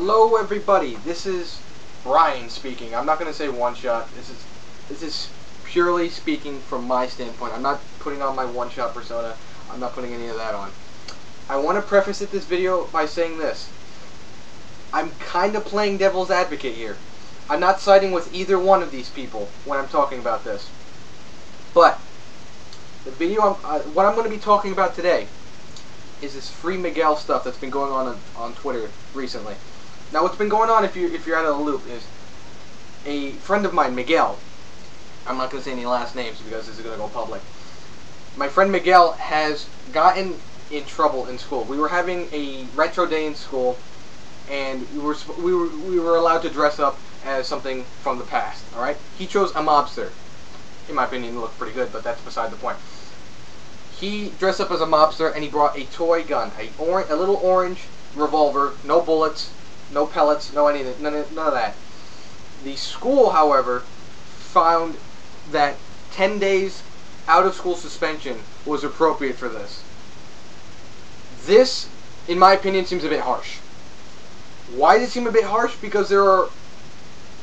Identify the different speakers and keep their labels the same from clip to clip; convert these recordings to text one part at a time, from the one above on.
Speaker 1: Hello everybody, this is Brian speaking. I'm not going to say one shot. This is purely speaking from my standpoint. I'm not putting on my one shot persona. I'm not putting any of that on. I want to preface this video by saying this. I'm kind of playing devil's advocate here. I'm not siding with either one of these people when I'm talking about this. But the video, what I'm going to be talking about today is this free Miguel stuff that's been going on Twitter recently. Now, what's been going on, if you're out of the loop, is a friend of mine, Miguel. I'm not going to say any last names because this is going to go public. My friend Miguel has gotten in trouble in school. We were having a retro day in school, and we were allowed to dress up as something from the past. All right. He chose a mobster. In my opinion, it looked pretty good, but that's beside the point. He dressed up as a mobster, and he brought a toy gun, a little orange revolver, no bullets, no pellets, no anything, none of that. The school, however, found that 10 days out of school suspension was appropriate for this. This, in my opinion, seems a bit harsh. Why does it seem a bit harsh? Because there are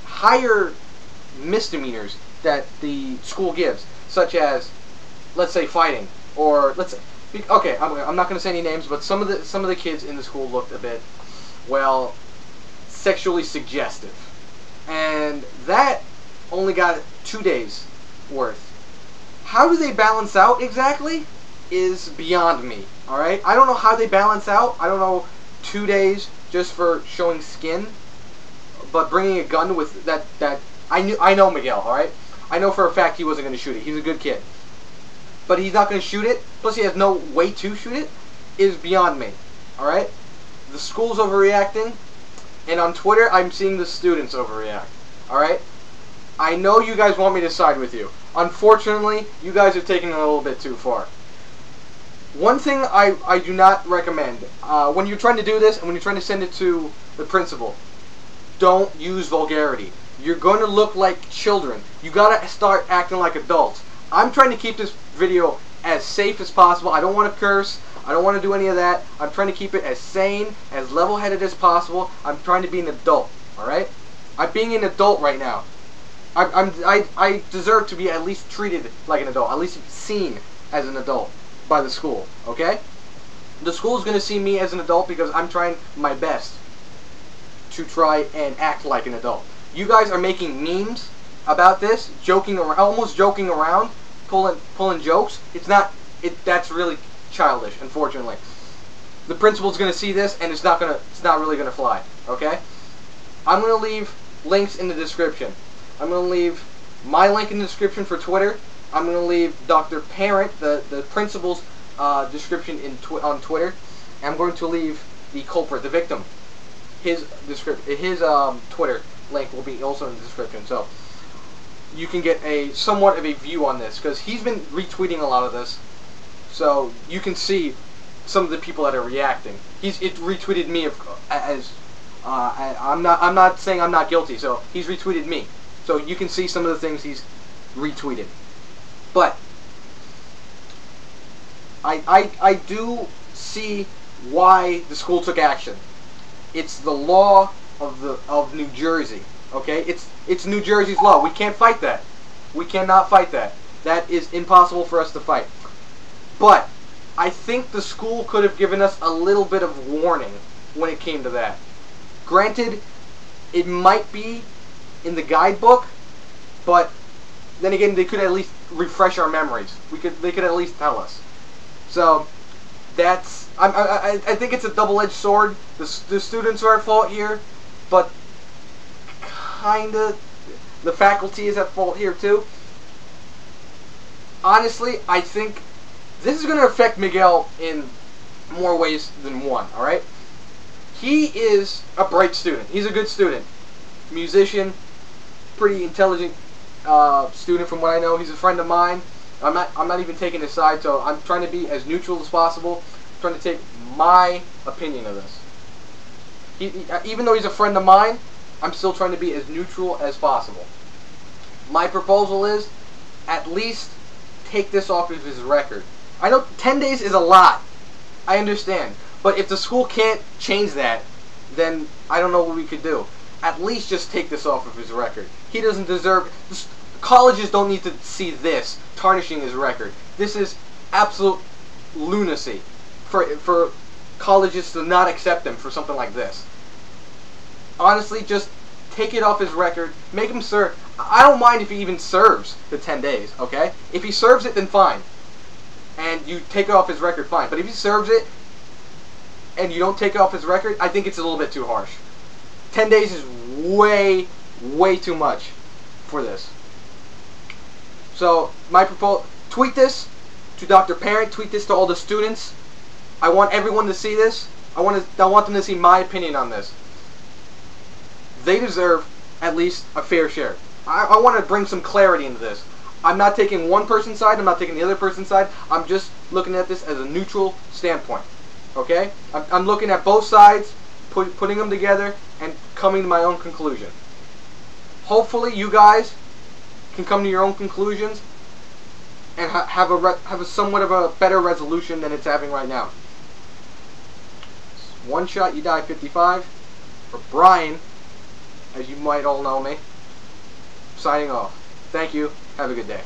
Speaker 1: higher misdemeanors that the school gives, such as, let's say, fighting. Or let's say, okay, I'm not going to say any names, but some of the kids in the school looked a bit, well, sexually suggestive, and that only got 2 days worth. How do they balance out exactly is beyond me. All right, I don't know how they balance out. I don't know 2 days just for showing skin, but bringing a gun with that I know Miguel. All right, I know for a fact he wasn't going to shoot it. He's a good kid. But he's not going to shoot it, plus he has no way to shoot it, is beyond me. Alright? The school's overreacting, and on Twitter, I'm seeing the students overreact. Alright? I know you guys want me to side with you. Unfortunately, you guys are taking it a little bit too far. One thing I do not recommend, when you're trying to do this, and when you're trying to send it to the principal, don't use vulgarity. You're going to look like children. You got to start acting like adults. I'm trying to keep this video as safe as possible. I don't want to curse. I don't want to do any of that. I'm trying to keep it as sane, as level-headed as possible. I'm trying to be an adult. All right? I'm being an adult right now. I deserve to be at least treated like an adult, at least seen as an adult by the school. Okay? The school is going to see me as an adult because I'm trying my best to try and act like an adult. You guys are making memes about this, joking around, almost joking around, pulling jokes. That's really childish, unfortunately. The principal's gonna see this, and it's not really gonna fly. Okay? I'm gonna leave links in the description. I'm gonna leave my link in the description for Twitter. I'm gonna leave Dr. Parent, the principal's description on Twitter. And I'm going to leave the culprit, the victim, his Twitter link will be also in the description. So you can get somewhat of a view on this, because he's been retweeting a lot of this, so you can see some of the people that are reacting. It retweeted me I'm not saying I'm not guilty, so he's retweeted me, so you can see some of the things he's retweeted. But I do see why the school took action. It's the law of New Jersey. Okay, it's New Jersey's law. We can't fight that. We cannot fight that. That is impossible for us to fight. But I think the school could have given us a little bit of warning when it came to that. Granted, it might be in the guidebook, but then again, they could at least refresh our memories. They could at least tell us. So that's I think it's a double-edged sword. The students are at fault here, but kinda the faculty is at fault here too. Honestly, I think this is going to affect Miguel in more ways than one. Alright? He is a bright student. He's a good student. Musician, pretty intelligent student from what I know. He's a friend of mine. I'm not even taking his side, so I'm trying to be as neutral as possible. I'm trying to take my opinion of this. Even though he's a friend of mine, I'm still trying to be as neutral as possible. My proposal is, at least take this off of his record. I know 10 days is a lot. I understand. But if the school can't change that, then I don't know what we could do. At least just take this off of his record. He doesn't deserve... Colleges don't need to see this tarnishing his record. This is absolute lunacy for colleges to not accept him for something like this. Honestly, just take it off his record. Make him serve. I don't mind if he even serves the 10 days, okay? If he serves it, then fine. And you take it off his record, fine. But if he serves it and you don't take it off his record, I think it's a little bit too harsh. 10 days is way, way too much for this. So, my proposal, tweet this to Dr. Parent, tweet this to all the students. I want everyone to see this. I want them to see my opinion on this. They deserve at least a fair share. I want to bring some clarity into this. I'm not taking one person's side, I'm not taking the other person's side. I'm just looking at this as a neutral standpoint. Okay? I'm looking at both sides, putting them together, and coming to my own conclusion. Hopefully you guys can come to your own conclusions and have a somewhat of a better resolution than it's having right now. One shot, you die 55. For Brian, as you might all know me, signing off. Thank you. Have a good day.